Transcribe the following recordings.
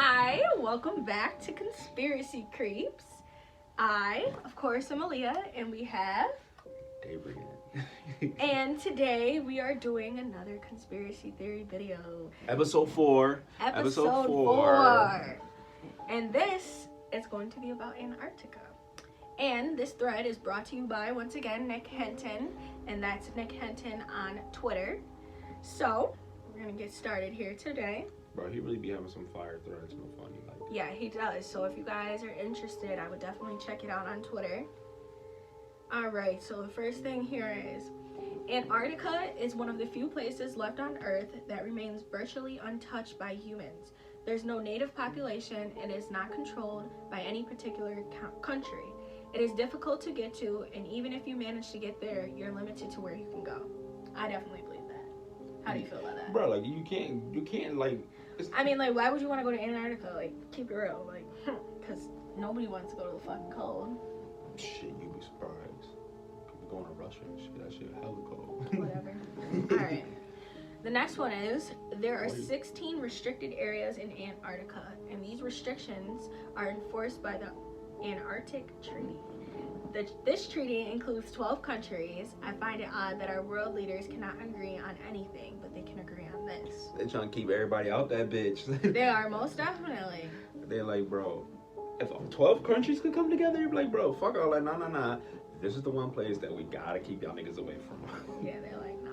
Hi, welcome back to Conspiracy Creeps. I, of course, am Aaliyah, and we have... Daybreak. And today we are doing another conspiracy theory video. Episode 4. Episode 4. And this is going to be about Antarctica. And this thread is brought to you by, once again, Nick Henton. And that's Nick Henton on Twitter. So, we're going to get started here today. Bro, he really be having some fire threads, no funny. Like. Yeah, he does. So if you guys are interested, I would definitely check it out on Twitter. Alright, so the first thing here is, Antarctica is one of the few places left on Earth that remains virtually untouched by humans. There's no native population and is not controlled by any particular country. It is difficult to get to, and even if you manage to get there, you're limited to where you can go. I definitely believe that. How do you feel about that? Bro, like, you can't, like... I mean, like, why would you want to go to Antarctica? Like, keep it real. Like, because nobody wants to go to the fucking cold. Shit, you'd be surprised. People going to Russia and shit, that shit hella cold. Whatever. Alright. The next one is, there are 16 restricted areas in Antarctica, and these restrictions are enforced by the Antarctic Treaty. This treaty includes 12 countries. I find it odd that our world leaders cannot agree on anything, but they can agree on this. They trying to keep everybody out that bitch. They are, most definitely. They're like, bro, if 12 countries could come together, you'd be like, bro, fuck all that, nah. This is the one place that we gotta keep y'all niggas away from. Yeah, they're like, nah.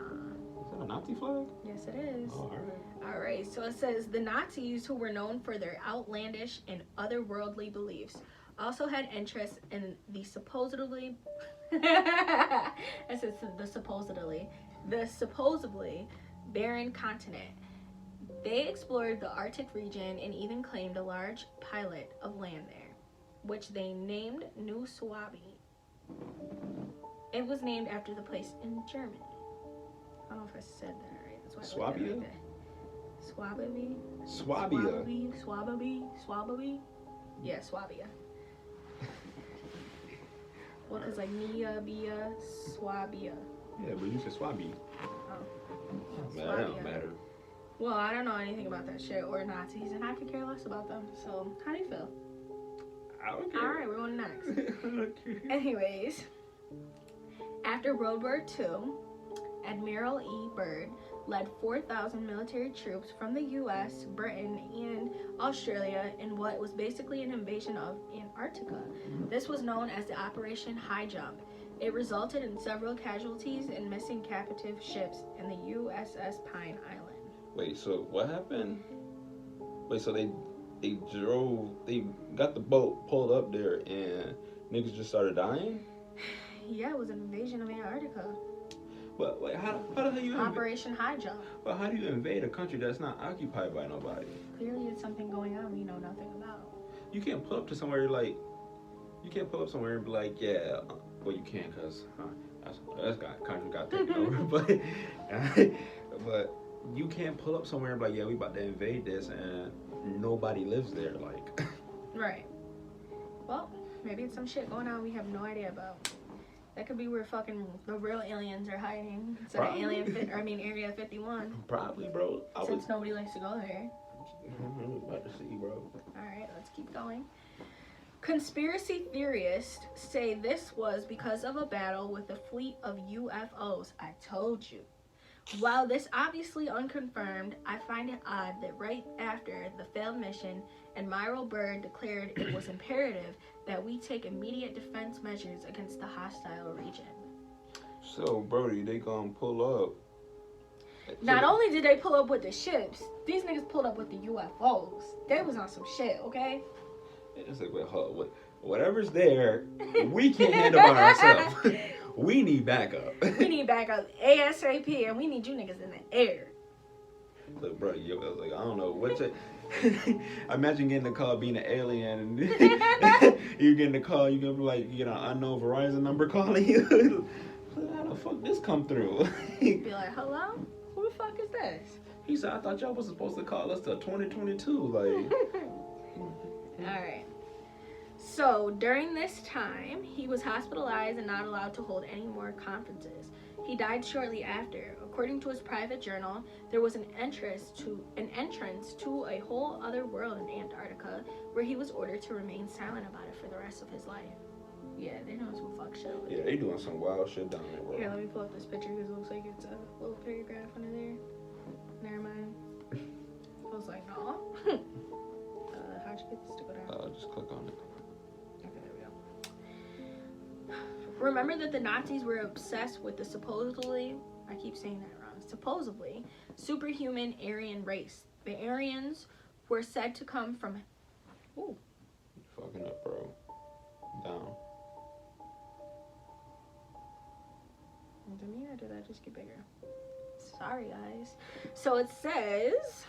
Is that a Nazi flag? Yes, it is. Oh, alright. Alright, so it says, the Nazis, who were known for their outlandish and otherworldly beliefs, also had interest in the supposedly barren continent. They explored the Arctic region and even claimed a large pilot of land there, which they named New Swabi. It was named after the place in Germany. I don't know if I said that right. That's why I looked at it like that. Swabia? Yeah, Swabia. Well, because like Nia, Bia, Swabia. Yeah, but you said Swabi. Oh. Man, that don't matter. Well, I don't know anything about that shit or Nazis, and I could care less about them. So, how do you feel? I don't care. Alright, we're going next. Anyways, after World War II, Admiral E. Byrd led 4,000 military troops from the U.S., Britain, and Australia in what was basically an invasion of Antarctica. This was known as the Operation High Jump. It resulted in several casualties and missing captive ships in the USS Pine Island. Wait, so what happened? Wait, so they got the boat pulled up there and niggas just started dying? Yeah, it was an invasion of Antarctica. But wait, how the hell you Operation High Jump. But how do you invade a country that's not occupied by nobody? Clearly, it's something going on we know nothing about. You can't pull up to somewhere like. You can't pull up somewhere and be like, yeah. Well, you can, cause country got taken over. But you can't pull up somewhere and be like, yeah, we about to invade this, and nobody lives there. Like. Right. Well, maybe it's some shit going on we have no idea about. That could be where fucking the real aliens are hiding instead of Area 51. Probably, bro. Since nobody likes to go there. I'm about to see, bro. Alright, let's keep going. Conspiracy theorists say this was because of a battle with a fleet of UFOs. I told you. While this obviously unconfirmed, I find it odd that right after the failed mission, Admiral Byrd declared it was imperative that we take immediate defense measures against the hostile region. So, Brody, they gonna pull up. Not only did they pull up with the ships, these niggas pulled up with the UFOs. They was on some shit, okay? It's like, whatever's there, we can't handle by ourselves. We need backup. We need backup ASAP, and we need you niggas in the air. Look, bro, like, I don't know what to... Imagine getting the call being an alien, and you're getting the call, you're gonna be like, you get an unknown Verizon number calling you. How the fuck this come through? Be like, hello? Who the fuck is this? He said, I thought y'all was supposed to call us till 2022. Like, alright. So, during this time, he was hospitalized and not allowed to hold any more conferences. He died shortly after, according to his private journal, there was an entrance to a whole other world in Antarctica where he was ordered to remain silent about it for the rest of his life. Yeah, they're doing some fuck shit. Yeah, they doing some wild shit down there, bro. Here, let me pull up this picture because it looks like it's a little paragraph under there. Never mind. I was like, no. How'd you get this to go down? Just click on it. Okay, there we go. Remember that the Nazis were obsessed with the supposedly superhuman Aryan race. The Aryans were said to come from... Ooh. You're fucking up, bro. Down. Did me or did that just get bigger? Sorry, guys. So it says...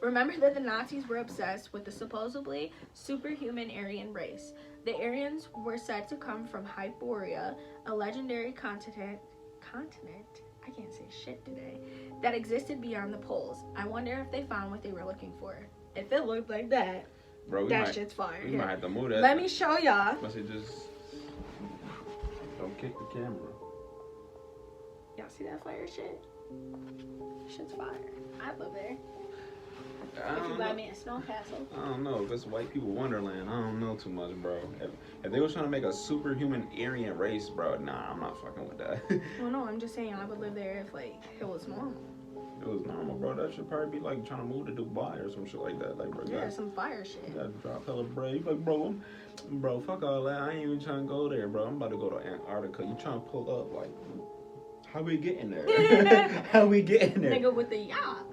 Remember that the Nazis were obsessed with the supposedly superhuman Aryan race. The Aryans were said to come from Hyboria, a legendary continent, I can't say shit today, that existed beyond the poles. I wonder if they found what they were looking for. If it looked like that, bro, shit's fire. We might have to move that. Let me show y'all. Must it just... Don't kick the camera. Y'all see that fire shit? Shit's fire. I'd live there. If you buy me a snow castle. I don't know. If it's white people wonderland, I don't know too much, bro. If they was trying to make a superhuman Aryan race, bro, nah, I'm not fucking with that. Well, no, I'm just saying I would live there if, like, it was normal. It was normal, bro. That should probably be like trying to move to Dubai or some shit like that. Like, bro, yeah, some fire shit. You gotta drop hella bread. You like, bro, fuck all that. I ain't even trying to go there, bro. I'm about to go to Antarctica. You trying to pull up, like, how we getting there? How we getting there? Nigga with the yacht.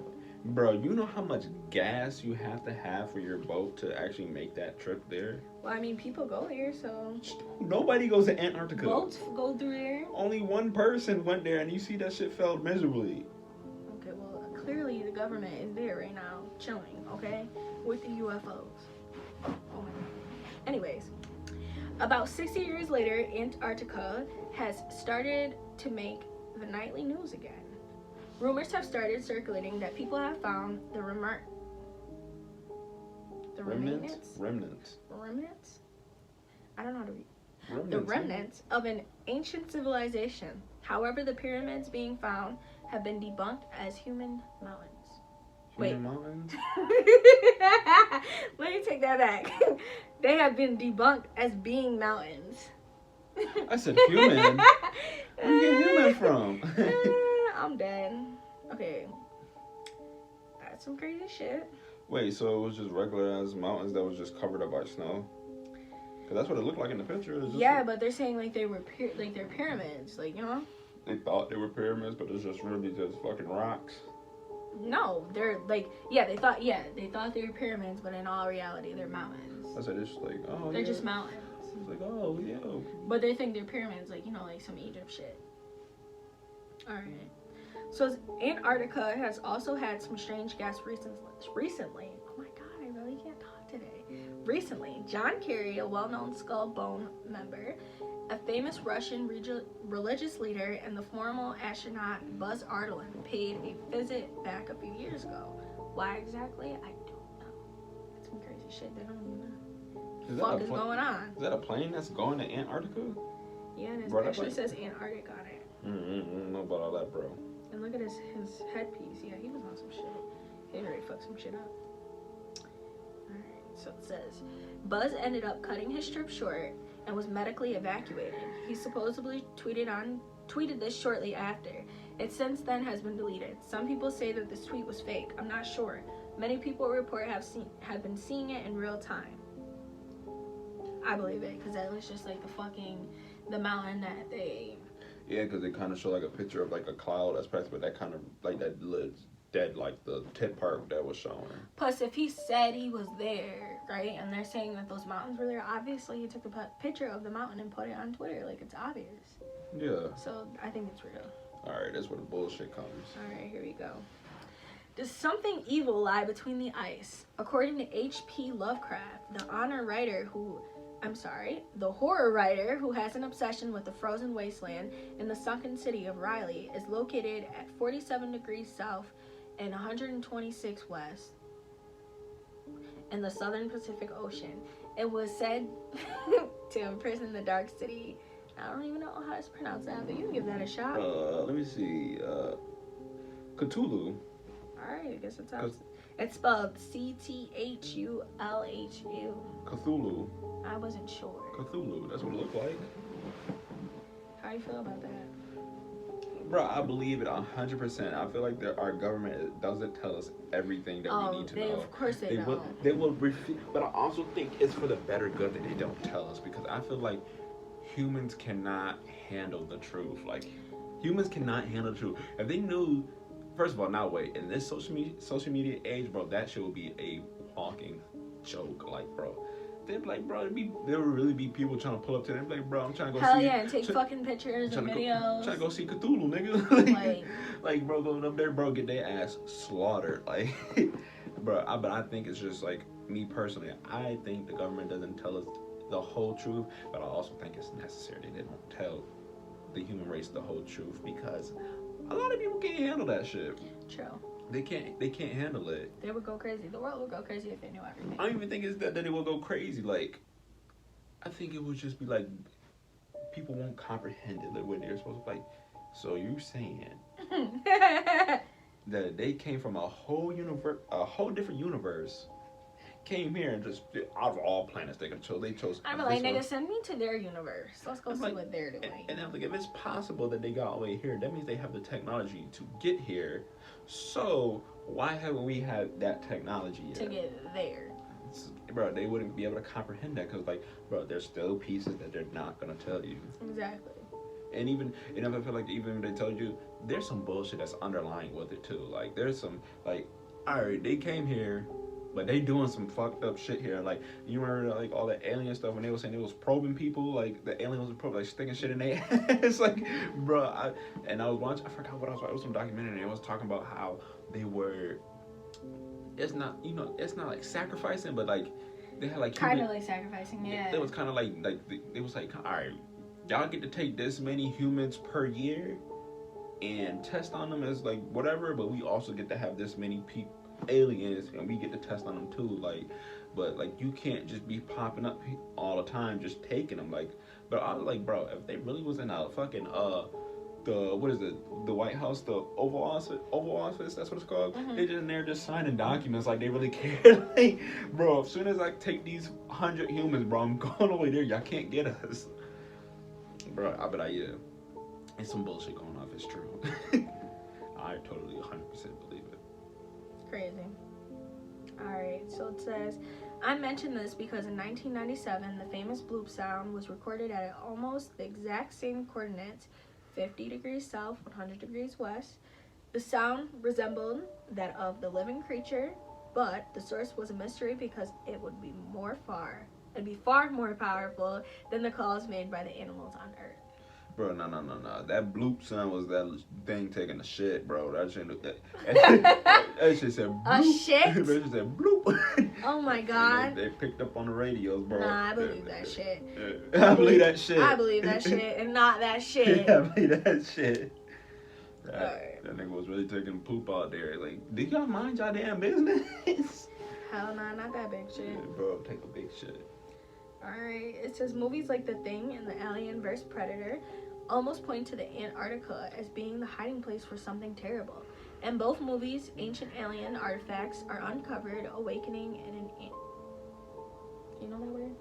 Bro, you know how much gas you have to have for your boat to actually make that trip there? Well, I mean, people go there, so... Nobody goes to Antarctica. Boats go through there. Only one person went there, and you see that shit failed miserably. Okay, well, clearly the government is there right now, chilling, okay? With the UFOs. Oh my god. Anyways, about 60 years later, Antarctica has started to make the nightly news again. Rumors have started circulating that people have found the remnants? I don't know how to read. The remnants of an ancient civilization. However, the pyramids being found have been debunked as human mountains. Human mountains? Let me take that back. They have been debunked as being mountains. I said human? Where you get human from? I'm dead. Okay. That's some crazy shit. Wait, so it was just regular ass mountains that was just covered up by snow? Cause that's what it looked like in the picture. Yeah, but they're saying like they were like they're pyramids, like, you know? They thought they were pyramids, but it's just really just fucking rocks. No, they're like they thought they were pyramids, but in all reality they're mountains. I said it's like, oh, they're just mountains. It's like, oh yeah. But they think they're pyramids, like, you know, like some Egypt shit. Alright. So Antarctica has also had some strange gas recently. Oh my god, I really can't talk today. Recently, John Kerry, a well-known Skull Bone member, a famous Russian religious leader, and the former astronaut Buzz Aldrin paid a visit back a few years ago. Why exactly? I don't know. That's some crazy shit. They don't even know. What is going on? Is that a plane that's going to Antarctica? Yeah, and it actually says Antarctic on it. I don't know about all that, bro. And look at his headpiece. Yeah, he was on some shit. He already fucked some shit up. Alright, so it says, Buzz ended up cutting his trip short and was medically evacuated. He supposedly tweeted this shortly after. It since then has been deleted. Some people say that this tweet was fake. I'm not sure. Many people report have been seeing it in real time. I believe it, because that was just like the mountain that they... Yeah, because they kind of show like a picture of like a cloud that's pressed, but that kind of like that dead, like the tip part that was shown. Plus, if he said he was there, right, and they're saying that those mountains were there, obviously he took a picture of the mountain and put it on Twitter. Like, it's obvious. Yeah. So I think it's real. Alright, that's where the bullshit comes. Alright, here we go. Does something evil lie between the ice? According to H.P. Lovecraft, the horror writer who has an obsession with the frozen wasteland in the sunken city of Riley is located at 47 degrees south and 126 west in the southern Pacific Ocean. It was said to imprison the dark city. I don't even know how to pronounce that, but you can give that a shot. Let me see. Cthulhu. Alright, I guess it's out. It's spelled Cthulhu. Cthulhu. I wasn't sure. Cthulhu. That's what it looked like. How do you feel about that? Bro, I believe it 100%. I feel like our government doesn't tell us everything that we need to know. Of course they don't. They will but I also think it's for the better good that they don't tell us, because I feel like humans cannot handle the truth. Like, humans cannot handle the truth. If they knew, first of all, now wait, in this social media age, bro, that shit would be a walking joke. Like, bro, they'd be like, bro, there would really be people trying to pull up to them, like, bro, I'm trying to go Hell see. yeah, and take fucking pictures and videos. Trying to go see Cthulhu, nigga. like, bro, going up there, bro, get their ass slaughtered. Like, bro, but I think it's just, like, me personally, I think the government doesn't tell us the whole truth, but I also think it's necessary that they don't tell the human race the whole truth, because a lot of people can't handle that shit. True. They can't handle it. They would go crazy. The world would go crazy if they knew everything. I don't even think it's that they will go crazy. Like, I think it would just be like, people won't comprehend it the way they're supposed to. Like, so you're saying that they came from a whole different universe, came here and just, out of all planets they chose. I'm like, nigga, send me to their universe. Let's go see what they're doing. And I'm like, if it's possible that they got all the way here, that means they have the technology to get here. So why haven't we had that technology yet? To get there. Bro, they wouldn't be able to comprehend that, because, like, bro, there's still pieces that they're not gonna tell you. Exactly. And I feel like even if they tell you, there's some bullshit that's underlying with it too. Like, there's some, like, alright, they came here, but they doing some fucked up shit here. Like, you remember, like, all the alien stuff when they were saying they was probing people? Like, the aliens was probing, like, sticking shit in their ass. Like, bro, I was watching, I forgot what I was watching. It was some documentary, and it was talking about how they were, it's not like sacrificing, but, like, they had, like, kind of like sacrificing, yeah. It was kind of like, it was like, alright, y'all get to take this many humans per year and test on them as, like, whatever, but we also get to have this many aliens, and we get to test on them too. Like, but, like, you can't just be popping up all the time just taking them. Like, but I was like, bro, if they really was in a fucking the White House, the Oval Office, that's what it's called. Mm-hmm. They just in there just signing documents like they really care. Like, bro, as soon as I take these 100 humans, bro, I'm going over there. Y'all can't get us, bro. Yeah, it's some bullshit going on. If it's true, I totally 100% believe it. Crazy. Alright, so it says, I mentioned this because in 1997, the famous bloop sound was recorded at almost the exact same coordinates, 50 degrees south, 100 degrees west. The sound resembled that of the living creature, but the source was a mystery because it'd be far more powerful than the calls made by the animals on Earth. Bro, no. That bloop sound was that thing taking a shit, bro. That shit said bloop. A shit? That shit said bloop. Oh my god. They picked up on the radios, bro. Nah, I believe that shit. I believe that shit. I believe that shit and not that shit. Yeah, I believe that shit. Alright. That nigga was really taking poop out there. Like, do y'all mind y'all damn business? Hell nah, not that big shit. Yeah, bro, take a big shit. Alright, it says movies like The Thing and the Alien vs. Predator almost point to the Antarctica as being the hiding place for something terrible. In both movies, ancient alien artifacts are uncovered, awakening in an... You know that word?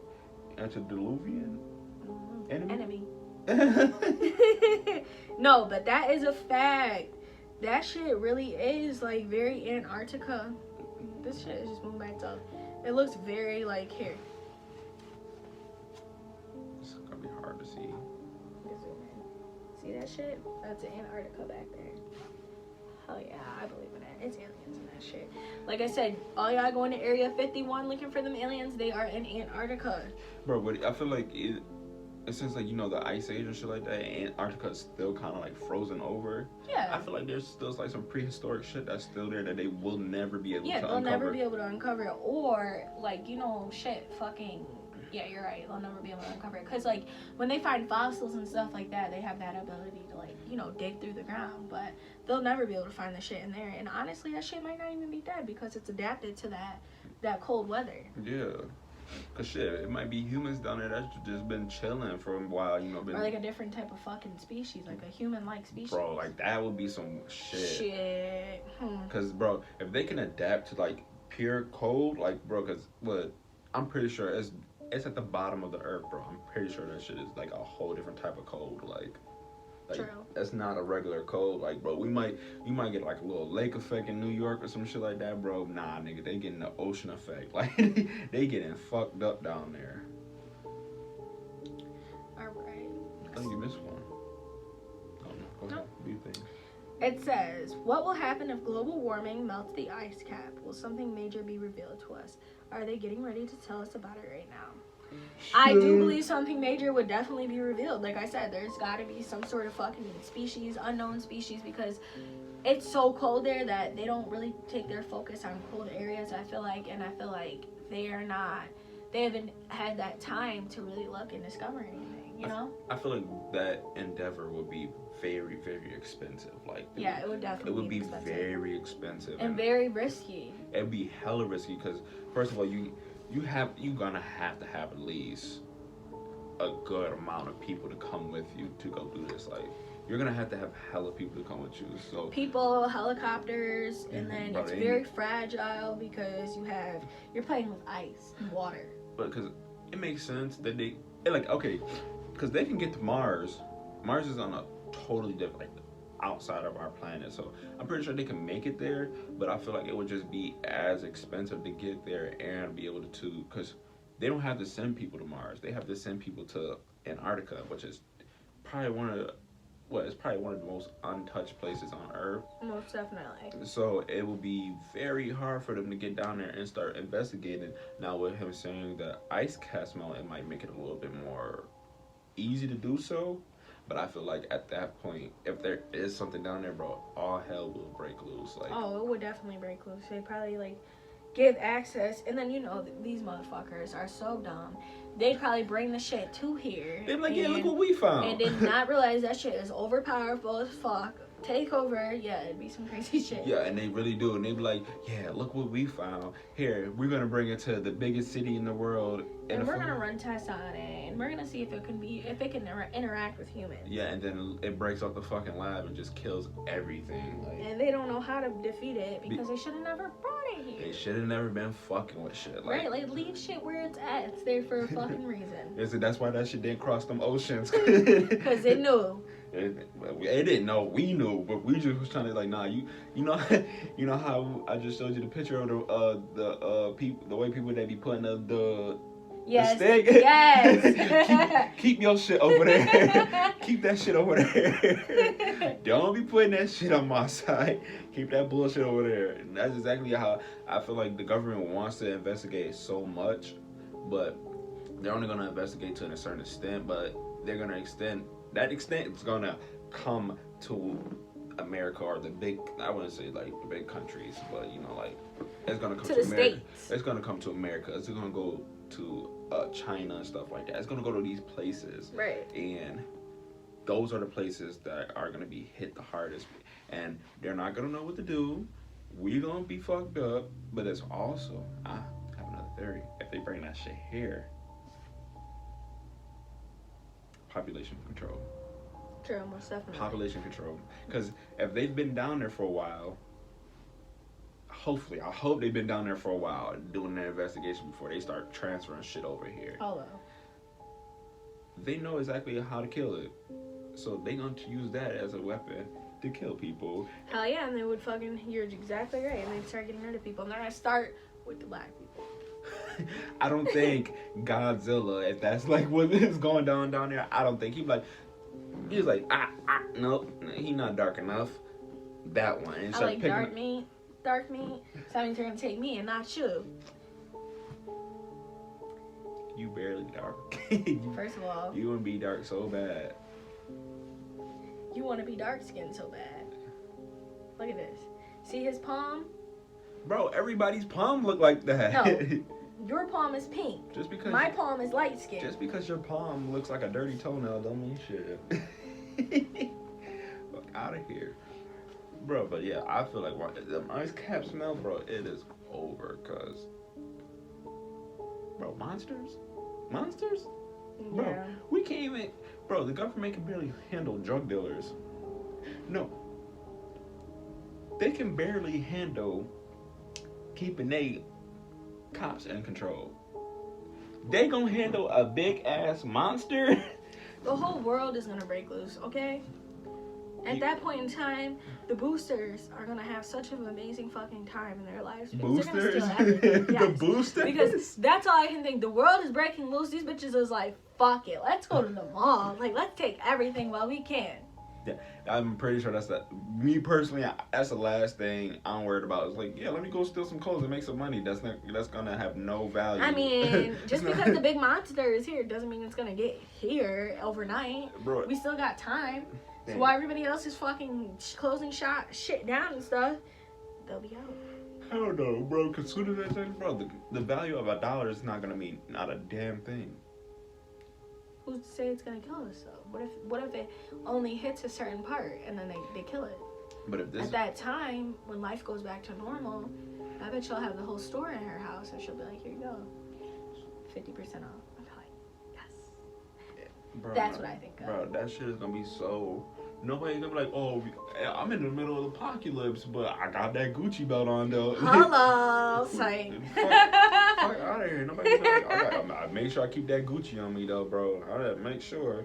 Antediluvian? Enemy. No, but that is a fact. That shit really is, like, very Antarctica. This shit is just moving by itself. It looks very, like, here. It's gonna be hard to see. See that shit? That's Antarctica back there. Hell yeah, I believe in it. It's aliens and that shit. Like I said, all y'all going to Area 51 looking for them aliens, they are in Antarctica. Bro, but I feel like it since, like, you know, the ice age and shit like that, Antarctica is still kind of like frozen over. Yeah. I feel like there's still like some prehistoric shit that's still there that they will never be able to uncover. Yeah, they'll never be able to uncover it. Or, like, you know, shit, fucking... Yeah, you're right. They'll never be able to uncover it. Because, like, when they find fossils and stuff like that, they have that ability to, like, you know, dig through the ground. But they'll never be able to find the shit in there. And honestly, that shit might not even be dead because it's adapted to that cold weather. Yeah. Cause shit, it might be humans down there that's just been chilling for a while, you know. Or like a different type of fucking species, like a human-like species. Bro, like that would be some shit. Shit. Cause bro, if they can adapt to like pure cold, like bro, cause what I'm pretty sure it's at the bottom of the earth, bro. I'm pretty sure that shit is like a whole different type of cold, like. Like, True. that's not a regular cold. Like, bro, you might get like a little lake effect in New York or some shit like that, bro. Nah, nigga, they getting the ocean effect. Like, they getting fucked up down there. All right. I think you missed one. Oh, no, go ahead. Nope. What do you think? It says, what will happen if global warming melts the ice cap? Will something major be revealed to us? Are they getting ready to tell us about it right now? I do believe something major would definitely be revealed. Like I said, there's got to be some sort of fucking species, unknown species, because it's so cold there that they don't really take their focus on cold areas, I feel like. And I feel like they haven't had that time to really look and discover anything, you know? I feel like that endeavor would be very, very expensive. Like, it would definitely be expensive. very expensive. And very risky. It'd be hella risky because, first of all, you're gonna have to have at least a good amount of people to come with you to go do this. Like, you're gonna have hella people to come with you. So people, helicopters, and then bro, it's very fragile because you're playing with ice and water. But because it makes sense that because they can get to Mars. Mars is on a totally different, like, outside of our planet, so I'm pretty sure they can make it there, but I feel like it would just be as expensive to get there and be able to, because they don't have to send people to Mars. They have to send people to Antarctica, which is probably one of the most untouched places on Earth. Most definitely. So it will be very hard for them to get down there and start investigating. Now with him saying the ice cap melt, it might make it a little bit more easy to do so. But I feel like at that point, if there is something down there, bro, all hell will break loose. Like, oh, it would definitely break loose. They probably like give access, and then these motherfuckers are so dumb. They'd probably bring the shit to here. They're like, yeah, look what we found. And did not realize that shit is overpowerful as fuck. Take over, yeah, it'd be some crazy shit. Yeah, and they really do, and they be like, yeah, look what we found. Here, we're gonna bring it to the biggest city in the world, and we're gonna run tests on it, and we're gonna see if it can interact with humans. Yeah, and then it breaks off the fucking lab and just kills everything. Like, and they don't know how to defeat it because they should have never brought it here. They should have never been fucking with shit. Like, right, like leave shit where it's at. It's there for a fucking reason. That's why that shit didn't cross them oceans. Because it knew. It didn't know. We knew, but we just was trying to like, nah. You know how I just showed you the picture of the people, the way people they be putting up the stick. Yes. keep your shit over there. Keep that shit over there. Don't be putting that shit on my side. Keep that bullshit over there. And that's exactly how I feel like the government wants to investigate so much, but they're only gonna investigate to a certain extent. But they're gonna extend. That extent is gonna come to America or the big, I wouldn't say like the big countries, but like it's gonna come to the America. States. It's gonna come to America. It's gonna go to China and stuff like that. It's gonna go to these places, right? And those are the places that are gonna be hit the hardest, and they're not gonna know what to do. We're gonna be fucked up, but it's also, I have another theory. If they bring that shit here, population control. True, most definitely. Population control. Because if they've been down there for a while, I hope they've been down there for a while doing their investigation before they start transferring shit over here. Hello. They know exactly how to kill it. So they gonna use that as a weapon to kill people. Hell yeah, and they would you're exactly right, and they'd start getting rid of people. And they're gonna start with the black people. I don't think Godzilla, if that's like what is going down there, I don't think he's like, nope, he's not dark enough. That one. And I like dark meat. So that means they're gonna take me and not you. You barely dark. First of all, you wanna be dark so bad. You wanna be dark skinned so bad. Look at this. See his palm? Bro, everybody's palm look like that. No. Your palm is pink. Just because my palm is light skinned. Just because your palm looks like a dirty toenail don't mean shit. Fuck out of here. Bro, but yeah, I feel like the ice cap smell, bro, it is over, cause Bro, monsters? Monsters? Bro, Yeah. we can't even... Bro, the government can barely handle drug dealers. No. They can barely handle keeping they cops in control. They gonna handle a big-ass monster? The whole world is gonna break loose, okay? At that point in time, the boosters are gonna have such an amazing fucking time in their lives. Because they're Boosters? gonna steal everything. The Yes. boosters? Because that's all I can think. The world is breaking loose. These bitches is like, fuck it. Let's go to the mall. Like, let's take everything while we can. Yeah, I'm pretty sure that's me personally, that's the last thing I'm worried about. It's like, yeah, let me go steal some clothes and make some money. That's gonna have no value. I mean, just because the big monster is here doesn't mean it's gonna get here overnight. Bro, We still got time. So dang. while everybody else is fucking closing shit down and stuff, they'll be out. I don't know, bro, because soon as that change, bro, the value of $1 is not gonna mean not a damn thing. Who's to say it's gonna kill us though? What if it only hits a certain part and then they kill it? But if this At that time, when life goes back to normal, I bet she'll have the whole store in her house and she'll be like, here you go, 50% off. I'm like, yes. bro, That's what I think of. Bro, that shit is gonna be so. Nobody's gonna be like, oh, I'm in the middle of the apocalypse, but I got that Gucci belt on though. Hello, say. Fuck out of here. Nobody's like, I make sure I keep that Gucci on me though, bro. I gotta make sure.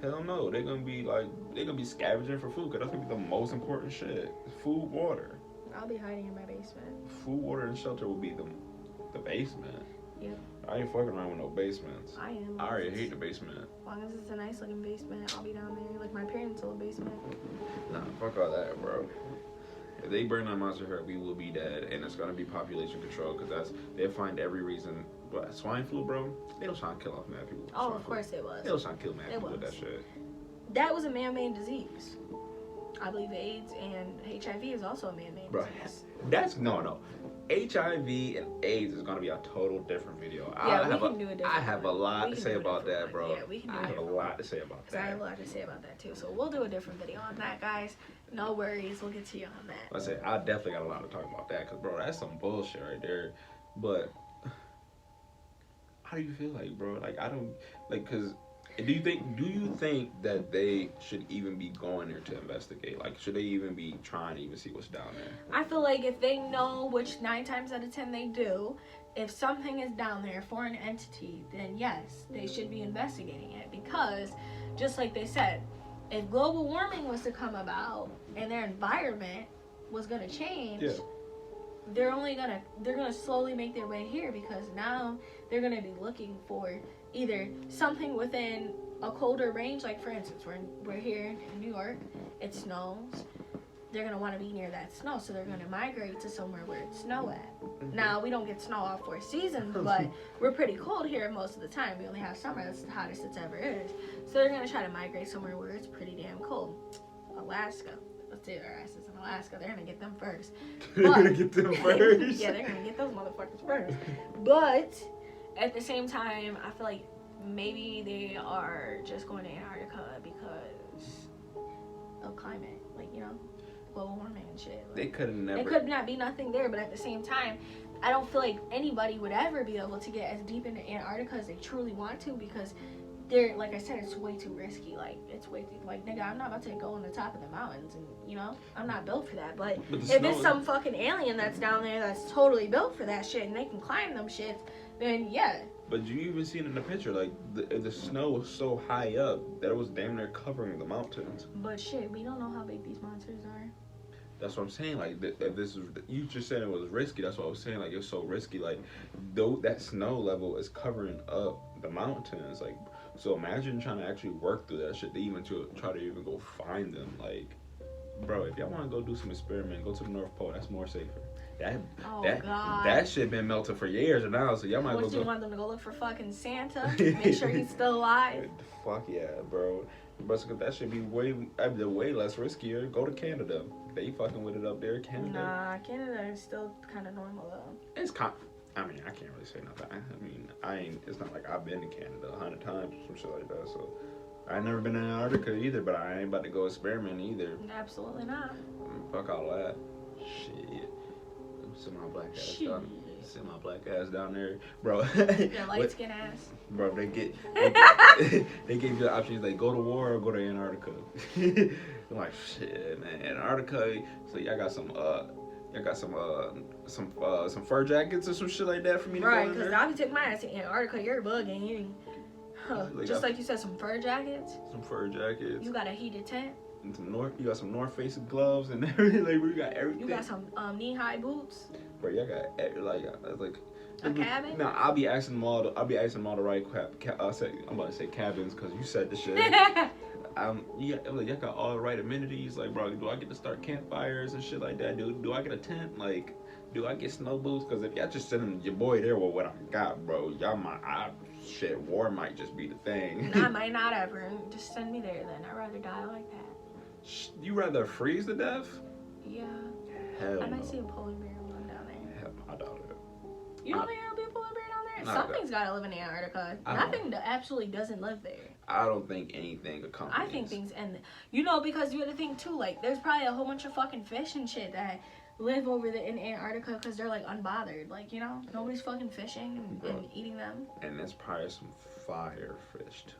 Hell no, they're gonna be scavenging for food, cause that's gonna be the most important shit. Food, water. I'll be hiding in my basement. Food, water, and shelter will be the basement. Yep. I ain't fucking around with no basements. I am. I already hate the basement. As long as it's a nice looking basement, I'll be down there. Like my parents' old basement. Nah, fuck all that, bro. If they burn that monster herd, we will be dead, and it's gonna be population control, cause they'll find every reason. But swine flu, bro, they was trying to kill off mad people. with Oh, swine of flu. course it was. They was trying to kill mad It people with was. that shit. That was a man-made disease. I believe AIDS and HIV is also a man-made Bro, disease. that's no. HIV and AIDS is gonna be a total different video. Yeah, we can do a different I have a one. lot We to can say do a about different that, one. bro. Yeah, we can do I a have a different lot to say about Because I have a that. lot to say about that too. So we'll do a different video on that, guys. No worries. We'll get to you on that. I say I definitely got a lot to talk about that, cause bro, that's some bullshit right there. But how do you feel like, bro? Like I don't like, cause do you think that they should even be going there to investigate? Like, should they even be trying to even see what's down there? I feel like if they know, which 9 times out of 10 they do, if something is down there, foreign entity, then yes, they should be investigating it. Because, just like they said, if global warming was to come about and their environment was gonna change, Yeah. they're gonna slowly make their way here, because now they're gonna be looking for either something within a colder range, like for instance, we're here in New York, it snows. They're gonna want to be near that snow, so they're gonna migrate to somewhere where it's snow at. Now we don't get snow all 4 seasons, but we're pretty cold here most of the time. We only have summer, that's the hottest it's ever is. So they're gonna try to migrate somewhere where it's pretty damn cold. Alaska. Let's say their asses in Alaska. They're gonna get them first. They're gonna get them first. Yeah, they're gonna get those motherfuckers first. But at the same time, I feel like maybe they are just going to Antarctica because of climate, like, you know, global warming and shit. Like, They could have never. it could not be nothing there, but at the same time, I don't feel like anybody would ever be able to get as deep into Antarctica as they truly want to, because they're, like I said, it's way too risky. Like, it's way too, like, nigga, I'm not about to go on the top of the mountains, and, you know, I'm not built for that. But the if snow it's is- some fucking alien that's down there that's totally built for that shit and they can climb them shits, then yeah. But you even seen in the picture, like the snow was so high up that it was damn near covering the mountains. But shit, we don't know how big these monsters are. That's what I'm saying. Like, if this is, you just said it was risky. That's what I was saying. Like, it's so risky. Like, though that snow level is covering up the mountains. Like, so imagine trying to actually work through that shit to even try to even go find them. Like, bro, if y'all want to go do some experiment, go to the North Pole. That's more safer. God. That shit been melting for years now. So y'all might What, go. do you want them to go look for fucking Santa? Make sure he's still alive? Fuck yeah, bro. But that should be way less riskier. Go to Canada. They fucking with it up there, Canada. Nah, Canada is still kind of normal though. It's I mean, I can't really say nothing. I mean, it's not like I've been to Canada 100 times or some shit like that. So I ain't never been to Antarctica either. But I ain't about to go experiment either. Absolutely not. Fuck all that. Shit. Some my black ass done. send my black ass down there, bro. Your light skin ass. Bro, they give you the options like go to war or go to Antarctica. I'm like, shit, man, Antarctica. So y'all got some fur jackets or some shit like that for me to Right, go in because there? I'll be taking my ass to Antarctica. You're bugging. Just like you said, some fur jackets. Some fur jackets. You got a heated tent. And you got some North Face gloves and everything. Like, we got everything. You got some knee-high boots. Bro, y'all got like. A cabin? No, I'll be asking them all the right I'm about to say cabins because you said the shit. Y'all got all the right amenities. Like, bro, do I get to start campfires and shit like that? Do I get a tent? Like, do I get snow boots? Because if y'all just sending your boy there with what I got, bro, war might just be the thing. I might not ever. Just send me there then. I'd rather die like that. You rather freeze to death? Yeah. Hell I might no. see a polar bear one down there. Hell no, I doubt it. You don't think there'll be a polar bear down there? Nah, Something's gotta live in Antarctica. Nothing absolutely doesn't live there. I don't think anything accompanies. I think things end. Because you have to think too. Like, there's probably a whole bunch of fucking fish and shit that live over there in Antarctica because they're like unbothered. Like, nobody's fucking fishing and eating them. And there's probably some fire fish too.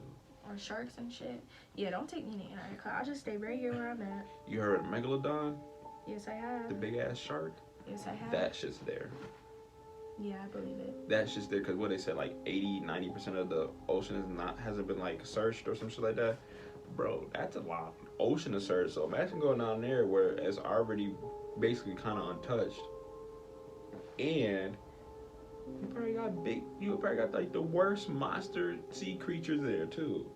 Or sharks and shit. Yeah, don't take me to Antarctica. I'll just stay right here where I'm at. You heard of Megalodon? Yes, I have. The big ass shark? Yes, I have. That shit's there. Yeah, I believe it. That shit's there because what they said, like 80-90% of the ocean hasn't been like searched or some shit like that. Bro, that's a lot of ocean to search. So imagine going down there where it's already basically kind of untouched, and you probably got like the worst monster sea creatures there too.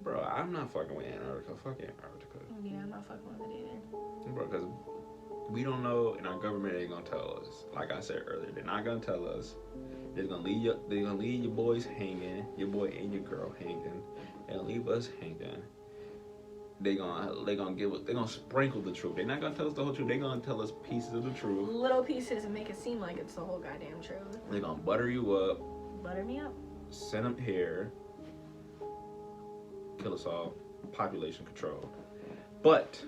Bro, I'm not fucking with Antarctica. Fuck Antarctica. Yeah, I'm not fucking with it either. Bro, because we don't know, and our government ain't gonna tell us. Like I said earlier, they're not gonna tell us. They're gonna leave your boys hanging, your boy and your girl hanging, and leave us hanging. They're gonna sprinkle the truth. They're not gonna tell us the whole truth. They're gonna tell us pieces of the truth. Little pieces and make it seem like it's the whole goddamn truth. They're gonna butter you up. Butter me up. Send them here. Kill us all. Population control. But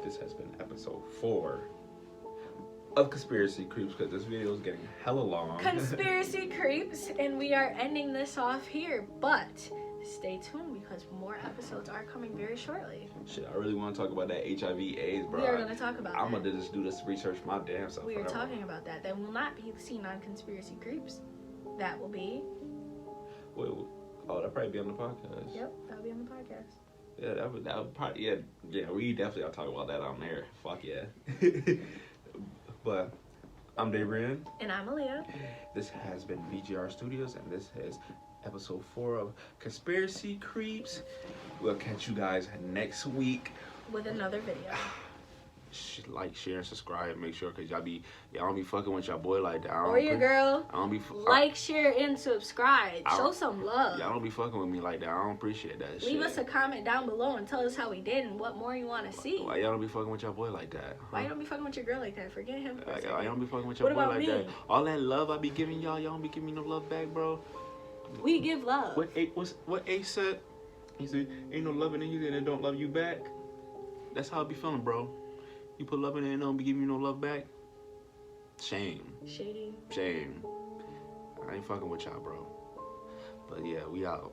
this has been episode 4 of Conspiracy Creeps because this video is getting hella long. Conspiracy Creeps, and we are ending this off here, but stay tuned because more episodes are coming very shortly. Shit, I really want to talk about that HIV/AIDS, bro. We are going to talk about I'm that. going to just do this research my damn self. We are talking about that. That will not be seen on Conspiracy Creeps. That will be... Wait, that'll probably be on the podcast. Yep, that'll be on the podcast. Yeah, that would probably, yeah, we definitely are talking about that on there. Fuck yeah. But I'm Dabrian. And I'm Aaliyah. This has been VGR Studios, and this is episode 4 of Conspiracy Creeps. We'll catch you guys next week with another video. Like, share, and subscribe. Make sure, because y'all don't be fucking with y'all boy like that. Or your girl. I don't be like, share, and subscribe. Show some love. Y'all don't be fucking with me like that. I don't appreciate that shit. Leave us a comment down below and tell us how we did and what more you want to see. Why y'all don't be fucking with y'all boy like that? Huh? Why you don't be fucking with your girl like that? Forget him for a second. Y'all don't be fucking with your boy like me? that. All that love I be giving y'all don't be giving me no love back, bro. We give love. What Ace said? He said, ain't no loving in you and it don't love you back. That's how I be feeling, bro. You put love in it and don't be giving you no love back. Shame. Shady. Shame. I ain't fucking with y'all, bro. But yeah, we out.